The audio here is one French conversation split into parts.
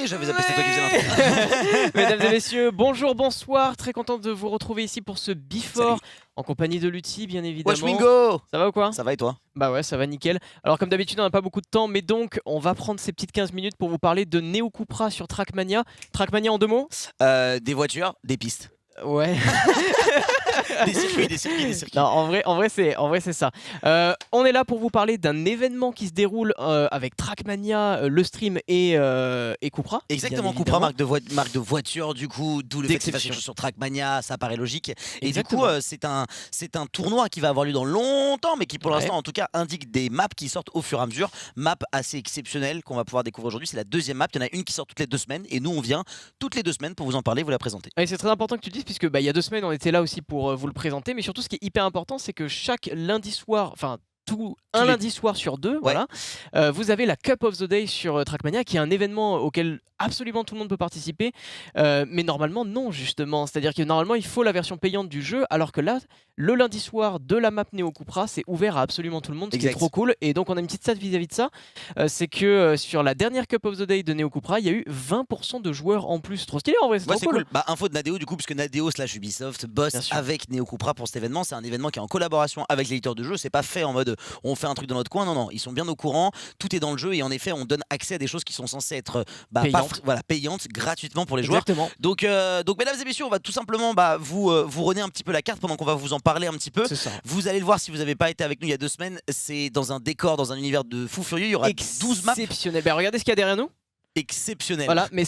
j'avais zappé, c'était toi qui faisais l'intro. Mesdames et messieurs, bonjour, bonsoir, très content de vous retrouver ici pour ce Before, en compagnie de Lutti bien évidemment. Wesh Wingo. Ça va ou quoi? Ça va et toi? Bah ouais, ça va nickel. Alors comme d'habitude on n'a pas beaucoup de temps, mais donc on va prendre ces petites 15 minutes pour vous parler de Neo Cupra sur Trackmania. Trackmania en 2 mots? Des voitures, des pistes. Ouais. Des circuits. Non, en vrai c'est ça. On est là pour vous parler d'un événement qui se déroule avec Trackmania, le stream et Cupra. Exactement, Cupra, marque de voiture, du coup, d'où le fait que c'est quelque chose sur Trackmania, ça paraît logique. Et Exactement. du coup, c'est un tournoi qui va avoir lieu dans longtemps, mais qui pour l'instant, en tout cas, indique des maps qui sortent au fur et à mesure. Map assez exceptionnelle qu'on va pouvoir découvrir aujourd'hui. C'est la deuxième map. Il y en a une qui sort toutes les 2 semaines, et nous, on vient toutes les 2 semaines pour vous en parler, vous la présenter. Et c'est très important que tu le dises, puisque il y a 2 semaines, on était là aussi pour vous le présenter. Mais surtout, ce qui est hyper important, c'est que chaque lundi soir, enfin, lundi soir sur 2, voilà, vous avez la Cup of the Day sur Trackmania, qui est un événement auquel absolument tout le monde peut participer, mais normalement non, justement, c'est à dire que normalement il faut la version payante du jeu, alors que là le lundi soir de la map Neo Cupra c'est ouvert à absolument tout le monde, ce qui est trop cool. Et donc on a une petite stat vis-à-vis de ça, c'est que sur la dernière Cup of the Day de Neo Cupra il y a eu 20% de joueurs en plus, trop stylé en vrai, c'est trop cool. Bah, info de Nadeo du coup, puisque Nadeo / Ubisoft bosse avec Neo Cupra pour cet événement. C'est un événement qui est en collaboration avec l'éditeur de jeu, c'est pas fait en mode on fait un truc dans notre coin, non, ils sont bien au courant, tout est dans le jeu, et en effet on donne accès à des choses qui sont censées être payantes gratuitement pour les joueurs. Donc mesdames et messieurs, on va tout simplement vous runner un petit peu la carte pendant qu'on va vous en parler un petit peu. Vous allez le voir si vous n'avez pas été avec nous il y a 2 semaines, c'est dans un décor, dans un univers de fou furieux, il y aura 12 maps. Exceptionnel. Bah, regardez ce qu'il y a derrière nous. Exceptionnel. Voilà, mais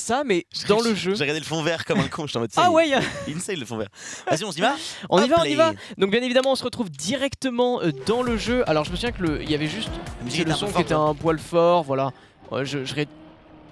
dans le jeu. J'ai regardé le fond vert comme un con, je suis en mode ah ouais, insane le fond vert. Vas-y, on y va. On y va. Donc bien évidemment, on se retrouve directement dans le jeu. Alors je me souviens que il y avait juste le son qui était un poil fort, voilà.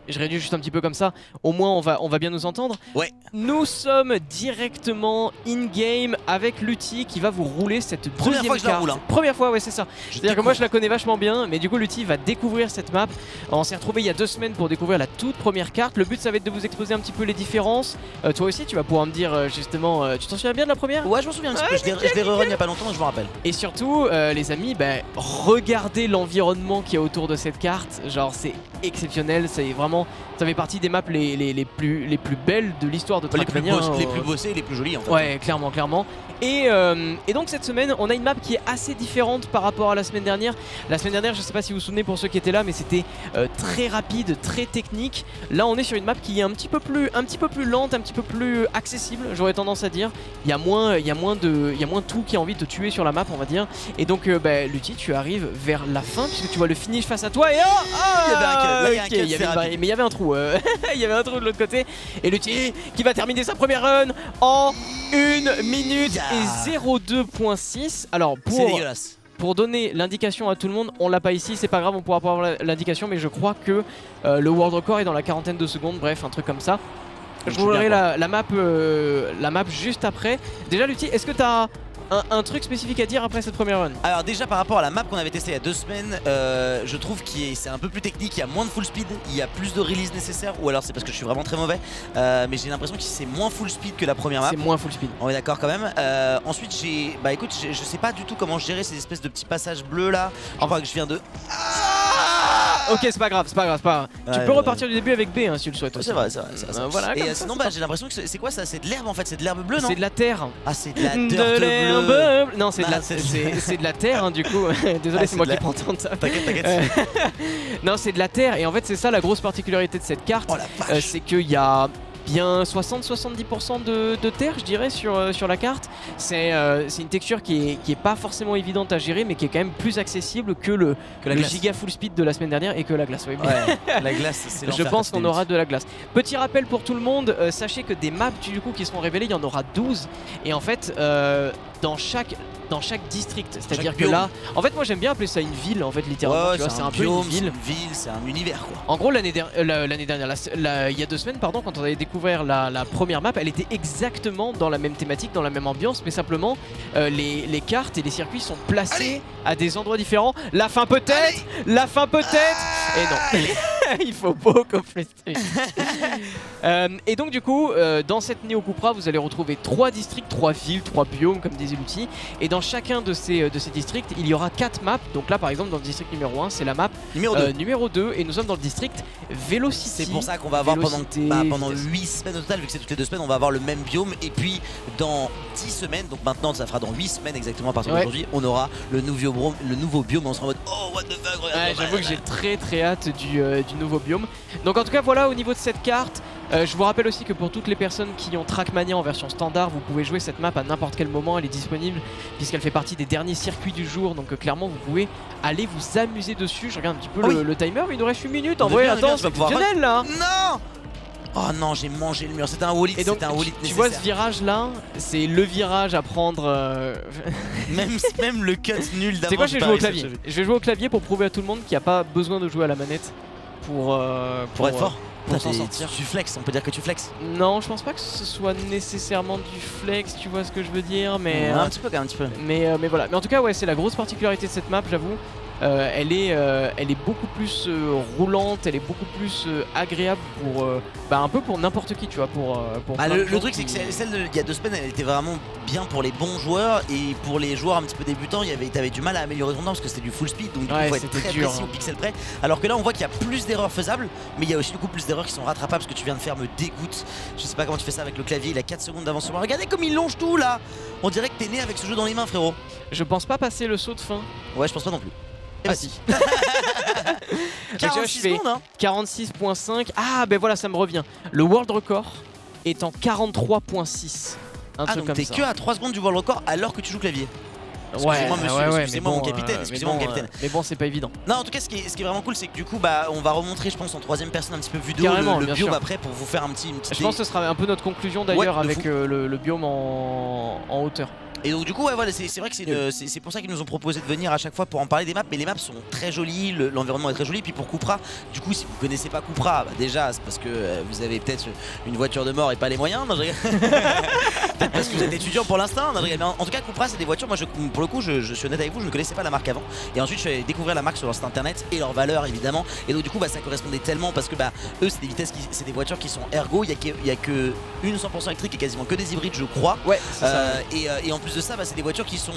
Je réduis juste un petit peu comme ça, au moins on va bien nous entendre. Ouais. Nous sommes directement in-game avec Lutti qui va vous rouler cette première fois que je la roule, hein. Première fois, ouais, c'est ça. C'est-à-dire que moi je la connais vachement bien, mais du coup Lutti va découvrir cette map. On s'est retrouvé il y a 2 semaines pour découvrir la toute première carte. Le but ça va être de vous exposer un petit peu les différences. Toi aussi tu vas pouvoir me dire justement, tu t'en souviens bien de la première? Ouais, je m'en souviens un petit peu, je l'ai rerun il y a pas longtemps, je me rappelle. Et surtout les amis, regardez l'environnement qu'il y a autour de cette carte. Genre c'est exceptionnel, c'est vraiment, ça fait partie des maps les plus belles de l'histoire de Trackmania. Les plus bossées, les plus jolies en fait. Ouais, clairement. Et donc cette semaine, on a une map qui est assez différente par rapport à la semaine dernière. La semaine dernière, je sais pas si vous vous souvenez pour ceux qui étaient là, mais c'était très rapide, très technique. Là, on est sur une map qui est un petit peu plus lente, un petit peu plus accessible, j'aurais tendance à dire. Il y a moins tout qui a envie de te tuer sur la map, on va dire. Et donc, Lutti, tu arrives vers la fin puisque tu vois le finish face à toi. Et mais il y avait un trou. Il y avait un trou de l'autre côté. Et Lutti qui va terminer sa première run en 1 minute et 02.6. Alors c'est dégueulasse. Pour donner l'indication à tout le monde, on l'a pas ici, c'est pas grave, on pourra pas avoir l'indication, mais je crois que le world record est dans la 40aine de secondes, bref, un truc comme ça. Je vous verrai la map juste après. Déjà Lutti, est-ce que t'as un truc spécifique à dire après cette première run? Alors déjà par rapport à la map qu'on avait testée il y a 2 semaines, je trouve que c'est un peu plus technique, il y a moins de full speed, il y a plus de release nécessaire, ou alors c'est parce que je suis vraiment très mauvais, mais j'ai l'impression que c'est moins full speed que la première map. C'est moins full speed. On est d'accord quand même. Ensuite je sais pas du tout comment gérer ces espèces de petits passages bleus là. Je crois que je viens de... Ok, c'est pas grave. Tu peux repartir du début avec B si tu le souhaites. C'est vrai. Voilà, et sinon j'ai l'impression que c'est quoi ça? C'est de l'herbe en fait, c'est de l'herbe bleue, non? C'est de la terre. Ah, c'est de la dirt bleue. Non, c'est de la terre du coup. Désolé, c'est moi qui prends tant de ça. T'inquiète. Non, c'est de la terre, et en fait c'est ça la grosse particularité de cette carte. C'est qu'il y a bien 60-70% de terre, je dirais, sur la carte. C'est une texture qui est pas forcément évidente à gérer, mais qui est quand même plus accessible que le giga full speed de la semaine dernière et que la glace. Ouais, la glace, c'est l'enfer. Je pense qu'on aura de la glace. Petit rappel pour tout le monde, sachez que des maps du coup qui seront révélées, il y en aura 12. Et en fait, dans chaque district, c'est-à-dire que là, en fait moi j'aime bien appeler ça une ville, en fait littéralement. Ouais, c'est un peu une ville, c'est un univers quoi. En gros l'année dernière, il y a 2 semaines pardon, quand on avait découvert la première map, elle était exactement dans la même thématique, dans la même ambiance, mais simplement les cartes et les circuits sont placés à des endroits différents. La fin peut-être. Et non. Il faut beaucoup plus de et donc du coup, dans cette Neo Cupra, vous allez retrouver 3 districts, 3 villes, 3 biomes comme disait Lutti. Et dans chacun de ces districts, il y aura 4 maps. Donc là par exemple dans le district numéro 1, c'est la map numéro 2 et nous sommes dans le district Velocity. C'est pour ça qu'on va avoir pendant 8 semaines au total, vu que c'est toutes les 2 semaines, on va avoir le même biome. Et puis dans 10 semaines, donc maintenant ça fera dans 8 semaines exactement à partir d'aujourd'hui, on aura le nouveau biome. On sera en mode oh what the fuck, regarde. J'avoue que j'ai très hâte du nouveau biome. Donc en tout cas voilà au niveau de cette carte. Je vous rappelle aussi que pour toutes les personnes qui ont Trackmania en version standard, vous pouvez jouer cette map à n'importe quel moment, elle est disponible puisqu'elle fait partie des derniers circuits du jour, donc clairement vous pouvez aller vous amuser dessus. Je regarde un petit peu le timer, il nous reste 8 minutes, en vrai attends c'est exceptionnel là. Non. Oh non, j'ai mangé le mur, c'était un wall-it, c'était un wall-it nécessaire. Tu vois ce virage là, c'est le virage à prendre même le cut nul d'avant. C'est quoi, je vais jouer au clavier. Je vais jouer au clavier pour prouver à tout le monde qu'il n'y a pas besoin de jouer à la manette pour être fort. Pour s'en sortir. Tu flexes, on peut dire que tu flexes. Non, je pense pas que ce soit nécessairement du flex, tu vois ce que je veux dire, mais un petit peu quand même, un petit peu. Mais voilà, mais en tout cas ouais, c'est la grosse particularité de cette map, j'avoue. Elle est beaucoup plus roulante, elle est beaucoup plus agréable pour un peu pour n'importe qui, tu vois, pour le truc c'est que celle d'il y a 2 semaines, elle était vraiment bien pour les bons joueurs, et pour les joueurs un petit peu débutants, t'avais du mal à améliorer ton temps parce que c'était du full speed, donc du coup il faut être très dur, précis au pixel près. Alors que là on voit qu'il y a plus d'erreurs faisables, mais il y a aussi du coup plus d'erreurs qui sont rattrapables. Ce que tu viens de faire me dégoûte. Je sais pas comment tu fais ça avec le clavier, il a 4 secondes d'avance sur moi. Regardez comme il longe tout là. On dirait que t'es né avec ce jeu dans les mains, frérot. Je pense pas passer le saut de fin. Ouais, je pense pas non plus. Ah si. 46 secondes hein. 46.5. Ah ben voilà, ça me revient. Le world record est en 43.6. Un truc comme ça. Donc t'es que à 3 secondes du world record alors que tu joues clavier. Excusez-moi monsieur, excusez-moi mon capitaine, excusez-moi mon capitaine. Mais bon, c'est pas évident. Non, en tout cas, ce qui est vraiment cool, c'est que du coup, on va remontrer, je pense, en 3ème personne un petit peu vue de haut le biome après pour vous faire une petite. Je pense que ce sera un peu notre conclusion d'ailleurs avec le biome en hauteur. Et donc du coup voilà, c'est vrai que c'est pour ça qu'ils nous ont proposé de venir à chaque fois pour en parler des maps. Mais les maps sont très jolies, l'environnement est très joli. Et puis pour Cupra, du coup si vous connaissez pas Cupra, déjà c'est parce que vous avez peut-être une voiture de mort et pas les moyens. Non, peut-être parce que vous êtes étudiant pour l'instant. En tout cas Cupra c'est des voitures, moi pour le coup je suis honnête avec vous, je ne connaissais pas la marque avant. Et ensuite je suis allé découvrir la marque sur leur site internet et leurs valeurs évidemment. Et donc du coup ça correspondait tellement parce que eux c'est des vitesses, c'est des voitures qui sont ergo. Il y a que une 100% électrique et quasiment que des hybrides je crois. Ouais, c'est ça. Et en plus de ça c'est des voitures qui sont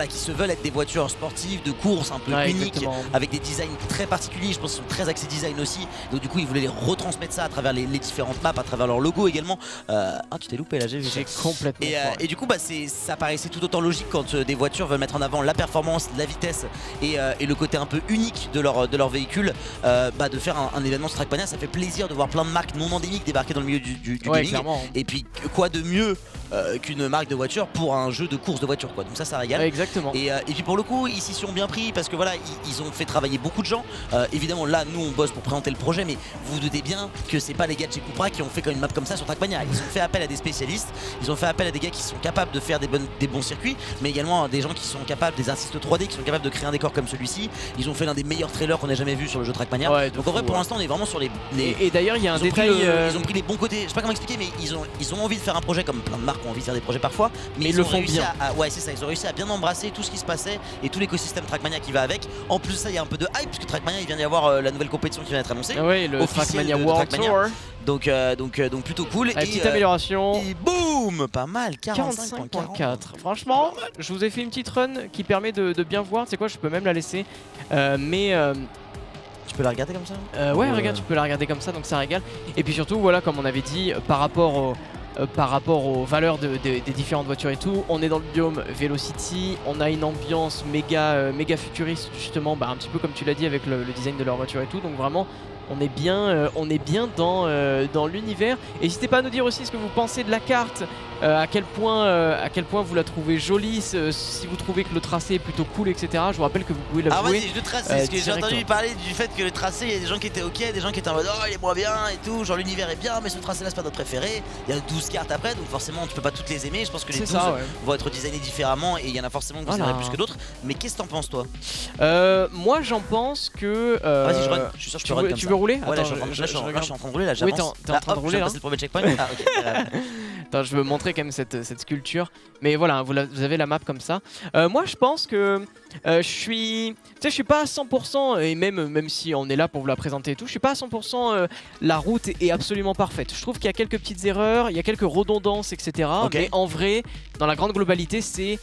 qui se veulent être des voitures sportives de course un peu uniques, avec des designs très particuliers. Je pense qu'ils sont très axés design aussi. Donc du coup ils voulaient les retransmettre ça à travers les différentes maps, à travers leur logo également. Tu t'es loupé là, j'ai vu. J'ai complètement et du coup ça paraissait tout autant logique quand des voitures veulent mettre en avant la performance, la vitesse et le côté un peu unique de leur véhicule, de faire un événement sur Trackmania. Ça fait plaisir de voir plein de marques non endémiques débarquer dans le milieu du gaming. Clairement. Et puis quoi de mieux qu'une marque de voiture pour un jeu de course de voiture quoi. Donc ça régale. Exactement. Et puis pour le coup ils s'y sont bien pris parce que voilà ils ont fait travailler beaucoup de gens. Évidemment là nous on bosse pour présenter le projet, mais vous vous doutez bien que c'est pas les gars de chez Cupra qui ont fait comme une map comme ça sur Trackmania. Ils ont fait appel à des spécialistes, ils ont fait appel à des gars qui sont capables de faire des bons circuits, mais également des gens qui sont capables, des artistes 3D qui sont capables de créer un décor comme celui-ci. Ils ont fait l'un des meilleurs trailers qu'on ait jamais vu sur le jeu Trackmania. Donc en vrai pour l'instant on est vraiment sur les... Et d'ailleurs il y a un détail, ils ont pris les bons côtés, je sais pas comment expliquer, mais ils ont envie de faire un projet comme plein de marques ont envie de faire des projets parfois, mais ils le font bien. Ouais c'est ça, ils ont réussi à bien embrasser tout ce qui se passait et tout l'écosystème Trackmania qui va avec. En plus de ça il y a un peu de hype puisque Trackmania il vient d'y avoir la nouvelle compétition qui vient d'être annoncée. Ouais, le Trackmania World Tour. Donc plutôt cool. Petite amélioration. Et boum, pas mal, 45.4. Franchement, je vous ai fait une petite run qui permet de bien voir. C'est quoi, je peux même la laisser. Tu peux la regarder comme ça ouais, regarde, tu peux la regarder comme ça, donc ça régale. Et puis surtout, voilà, comme on avait dit, par rapport aux valeurs des différentes voitures et tout, on est dans le biome Velocity, on a une ambiance méga futuriste justement, un petit peu comme tu l'as dit avec le design de leur voiture et tout, donc vraiment on est bien dans l'univers. N'hésitez pas à nous dire aussi ce que vous pensez de la carte, à quel point vous la trouvez jolie, si vous trouvez que le tracé est plutôt cool, etc. Je vous rappelle que vous pouvez la jouer. Le tracé, parce que j'ai entendu parler du fait que le tracé, il y a des gens qui étaient ok, des gens qui étaient en mode oh il est moins bien et tout, genre l'univers est bien mais ce tracé là c'est pas notre préféré. Il y a 12 cartes après donc forcément tu peux pas toutes les aimer. Je pense que les 12 vont être designés différemment et il y en a forcément que vous aimerez plus que d'autres. Mais qu'est-ce que t'en penses toi? Moi j'en pense que... Vas-y je run, je suis sûr que tu run comme ça. Tu veux rouler? Ouais, là, je suis en train de rouler là, j'avance. Oui, t'es en train de rouler là. C'est le premier checkpoint. Ah ok. Attends, je veux montrer quand même cette sculpture. Mais voilà, vous avez la map comme ça. Moi, je pense que je suis pas à 100%, et même si on est là pour vous la présenter et tout, je suis pas à 100%, la route est absolument parfaite. Je trouve qu'il y a quelques petites erreurs, il y a quelques redondances, etc. Okay. Mais en vrai, dans la grande globalité, c'est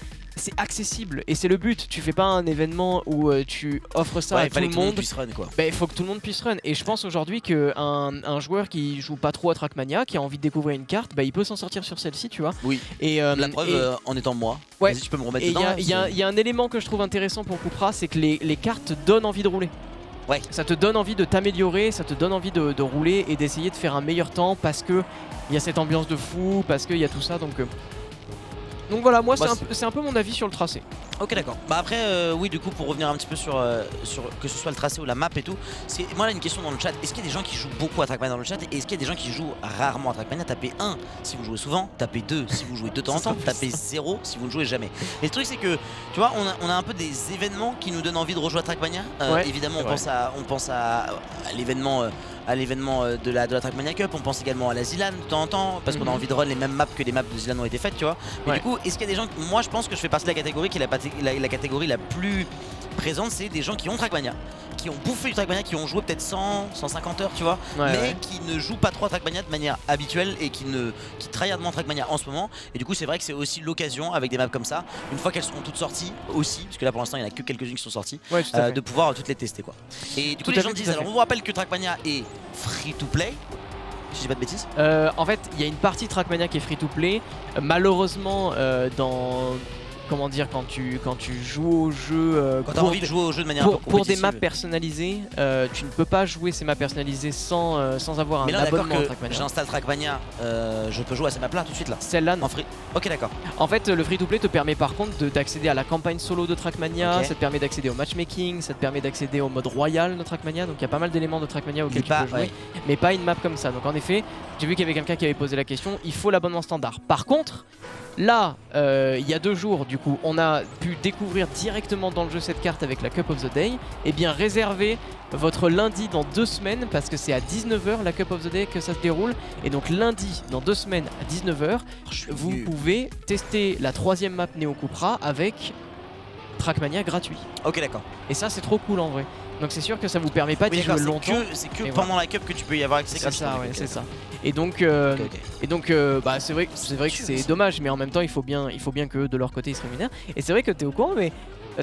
accessible et c'est le but. Tu fais pas un événement où tu offres ça à tout le monde. Puisse run, quoi. Il faut que tout le monde puisse run. Et je pense aujourd'hui qu'un joueur qui joue pas trop à Trackmania, qui a envie de découvrir une carte, il peut s'en sortir sur celle-ci, tu vois. Oui. Et la preuve en étant moi. Ouais. Vas-y, tu peux me remettre dedans. Il y a un élément que je trouve intéressant pour Cupra, c'est que les cartes donnent envie de rouler. Ouais. Ça te donne envie de t'améliorer, ça te donne envie de rouler et d'essayer de faire un meilleur temps parce que il y a cette ambiance de fou, parce qu'il y a tout ça. Donc voilà, moi c'est un peu mon avis sur le tracé. Ok, d'accord. Bah après, oui, du coup, pour revenir un petit peu sur que ce soit le tracé ou la map et tout, moi là une question dans le chat. Est-ce qu'il y a des gens qui jouent beaucoup à Trackmania dans le chat et est-ce qu'il y a des gens qui jouent rarement à Trackmania? Tapez 1 si vous jouez souvent, tapez 2 si vous jouez de temps en temps, tapez 0 si vous ne jouez jamais. Et le truc c'est que, tu vois, on a un peu des événements qui nous donnent envie de rejouer à Trackmania. Évidemment, on pense à l'événement de la Trackmania Cup, on pense également à la Zilan de temps en temps parce qu'on a envie de run les mêmes maps que les maps de Zilan ont été faites, tu vois. Mais du coup, est-ce qu'il y a des gens, moi je pense que je fais partie de la catégorie qui est la catégorie la plus présente, c'est des gens qui ont Trackmania, qui ont bouffé du Trackmania, qui ont joué peut-être 100-150 heures, tu vois, mais qui ne jouent pas trop à Trackmania de manière habituelle et qui tryhardement Trackmania en ce moment. Et du coup, c'est vrai que c'est aussi l'occasion avec des maps comme ça, une fois qu'elles seront toutes sorties aussi, parce que là pour l'instant il n'y en a que quelques-unes qui sont sorties, de pouvoir toutes les tester, quoi. Et du coup, les gens disent, alors on vous rappelle que Trackmania est free to play. Si je dis pas de bêtises. En fait, il y a une partie Trackmania qui est free to play. Malheureusement, comment dire, quand tu joues au jeu, quand tu as envie de jouer au jeu de manière un peu pour des maps personnalisées, tu ne peux pas jouer ces maps personnalisées sans avoir un abonnement à Trackmania. J'installe Trackmania, je peux jouer à ces maps là tout de suite là. Celle-là non. Ok, d'accord. En fait, le free to play te permet par contre d'accéder à la campagne solo de Trackmania, ça te permet d'accéder au matchmaking, ça te permet d'accéder au mode royal de Trackmania, donc il y a pas mal d'éléments de Trackmania auxquels tu peux jouer, mais pas une map comme ça. Donc en effet, j'ai vu qu'il y avait quelqu'un qui avait posé la question, il faut l'abonnement standard. Par contre, là, il y a 2 jours, du coup, on a pu découvrir directement dans le jeu cette carte avec la Cup of the Day. Et bien, réservez votre lundi dans 2 semaines, parce que c'est à 19 h la Cup of the Day que ça se déroule. Et donc lundi, dans 2 semaines à 19 h, vous pouvez tester la 3e map Neo Cupra avec Trackmania gratuit. Ok, d'accord. Et ça, c'est trop cool en vrai. Donc c'est sûr que ça vous permet pas d'y jouer longtemps. C'est que pendant la cup que tu peux y avoir accès. C'est ça, ouais, c'est ça. Et donc, c'est vrai que c'est dommage, mais en même temps, il faut bien que de leur côté ils se rémunèrent. Et c'est vrai que t'es au courant, mais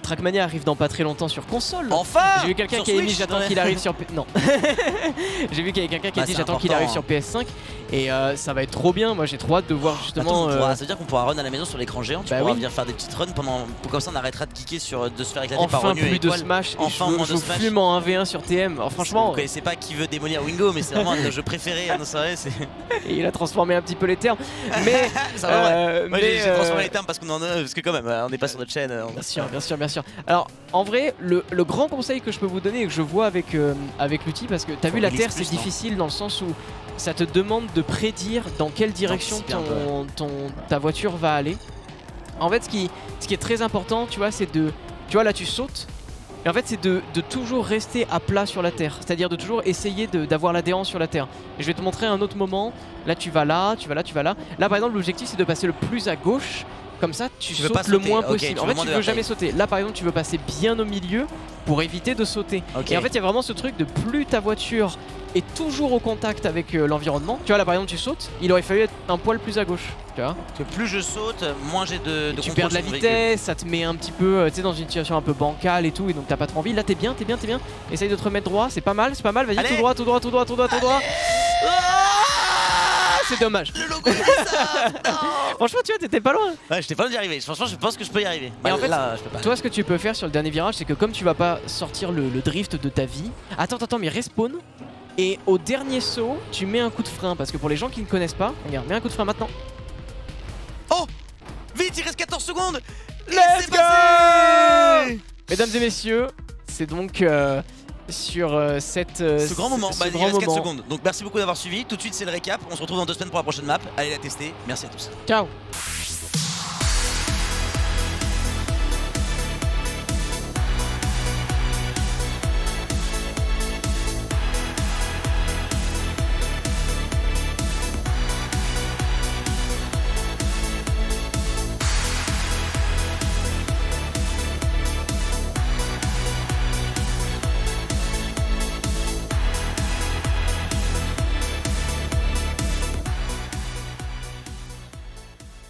Trackmania arrive dans pas très longtemps sur console. Enfin. J'ai vu quelqu'un qui a mis j'attends qu'il arrive sur non. J'ai vu qu'il y avait quelqu'un qui a dit j'attends qu'il arrive sur PS5 et ça va être trop bien. Moi j'ai trop hâte de voir justement. Ça veut dire qu'on pourra run à la maison sur l'écran géant. Tu pourras venir faire des petites runs comme ça on arrêtera de geeker de se faire éclater par Renu et plus de Smash. Enfin moins de Smash. Flume en 1v1 sur TM. Alors, franchement, vous connaissez pas qui veut démolir Wingo, mais c'est vraiment un de nos jeux préférés. Et il a transformé un petit peu les termes. Mais ça va, ouais. Moi j'ai transformé les termes parce que quand même on n'est pas sur notre chaîne. Bien sûr. Alors en vrai, le grand conseil que je peux vous donner et que je vois avec l'outil, parce que t'as vu la Terre c'est difficile dans le sens où ça te demande de prédire dans quelle direction ta voiture va aller. En fait, ce qui est très important, tu vois, c'est tu vois là tu sautes. Et en fait c'est de toujours rester à plat sur la terre, c'est-à-dire de toujours essayer d'avoir l'adhérence sur la terre. Et je vais te montrer un autre moment, là tu vas là. Là par exemple l'objectif c'est de passer le plus à gauche, comme ça tu sautes le moins possible. En fait tu veux jamais sauter. Là par exemple tu veux passer bien au milieu pour éviter de sauter. Et en fait il y a vraiment ce truc de plus ta voiture est toujours au contact avec l'environnement. Tu vois là par exemple tu sautes, il aurait fallu être un poil plus à gauche. Tu vois que plus je saute, moins j'ai de tu perds de la vitesse, ça te met un petit peu dans une situation un peu bancale et tout, et donc t'as pas trop envie. Là t'es bien. Essaye de te remettre droit, c'est pas mal, vas-y tout droit. C'est dommage. Le logo Franchement tu vois t'étais pas loin. Ouais, j'étais pas loin d'y arriver. Franchement je pense que je peux y arriver. Et en fait là, je peux pas. Toi ce que tu peux faire sur le dernier virage, c'est que comme tu vas pas sortir le drift de ta vie. Attends mais respawn. Et au dernier saut, tu mets un coup de frein, parce que pour les gens qui ne connaissent pas, regarde, mets un coup de frein maintenant. Oh, vite, il reste 14 secondes. Let's go. Mesdames et messieurs, c'est donc sur ce grand moment. Il reste 4 secondes. Donc merci beaucoup d'avoir suivi. Tout de suite c'est le récap. On se retrouve dans 2 semaines pour la prochaine map. Allez la tester. Merci à tous. Ciao.